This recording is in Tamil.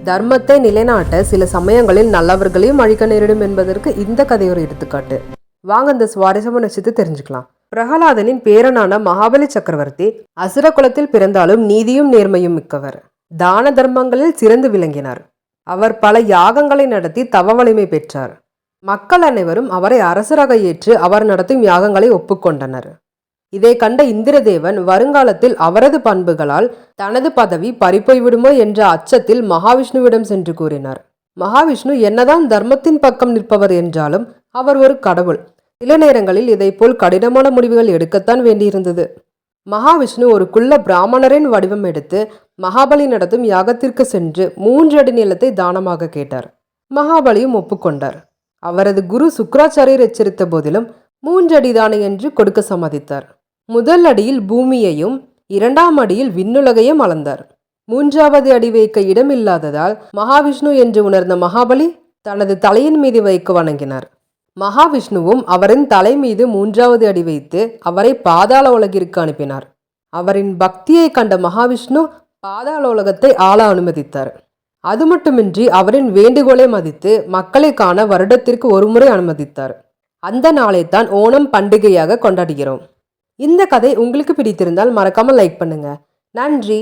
தர்மத்தை நிலைநாட்ட சில சமயங்களில் நல்லவர்களையும் அழிக்க நேரிடும் என்பதற்கு இந்த கதை ஒரு எடுத்துக்காட்டு. வாங்க இந்த சுவாரஸ்யமான விஷயத்தை தெரிஞ்சுக்கலாம். பிரகலாதனின் பேரனான மகாபலி சக்கரவர்த்தி அசுர குலத்தில் பிறந்தாலும் நீதியும் நேர்மையும் மிக்கவர். தான தர்மங்களில் சிறந்து விளங்கினார். அவர் பல யாகங்களை நடத்தி தவ வலிமை பெற்றார். மக்கள் அனைவரும் அவரை அரசராக ஏற்று அவர் நடத்தும் யாகங்களை ஒப்புக்கொண்டனர். இதை கண்ட இந்திரதேவன் வருங்காலத்தில் அவரது பண்புகளால் தனது பதவி பறிப்போய்விடுமோ என்ற அச்சத்தில் மகாவிஷ்ணுவிடம் சென்று கூறினார். மகாவிஷ்ணு என்னதான் தர்மத்தின் பக்கம் நிற்பவர் என்றாலும் அவர் ஒரு கடவுள். சில நேரங்களில் இதைப்போல் கடினமான முடிவுகள் எடுக்கத்தான் வேண்டியிருந்தது. மகாவிஷ்ணு ஒரு குள்ள பிராமணரின் வடிவம் எடுத்து மகாபலி நடத்தும் யாகத்திற்கு சென்று 3 அடி நிலத்தை தானமாக கேட்டார். மகாபலியும் ஒப்புக்கொண்டார். அவரது குரு சுக்ராச்சாரியர் எச்சரித்த போதிலும் 3 அடி தானே என்று கொடுக்க சம்மதித்தார். முதல் அடியில் பூமியையும் 2ஆம் அடியில் விண்ணுலகையும் அளந்தார். 3வது அடி வைக்க இடமில்லாததால் மகாவிஷ்ணு என்று உணர்ந்த மகாபலி தனது தலையின் மீது வைக்க வணங்கினார். மகாவிஷ்ணுவும் அவரின் தலை மீது 3வது அடி வைத்து அவரை பாதாள உலகிற்கு அனுப்பினார். அவரின் பக்தியை கண்ட மகாவிஷ்ணு பாதாள உலகத்தை ஆள அனுமதித்தார். அது மட்டுமின்றி அவரின் வேண்டுகோளை மதித்து மக்களை காண வருடத்திற்கு ஒரு முறை அனுமதித்தார். அந்த நாளைத்தான் ஓணம் பண்டிகையாக கொண்டாடுகிறோம். இந்த கதை உங்களுக்கு பிடித்திருந்தால் மறக்காமல் லைக் பண்ணுங்க. நன்றி.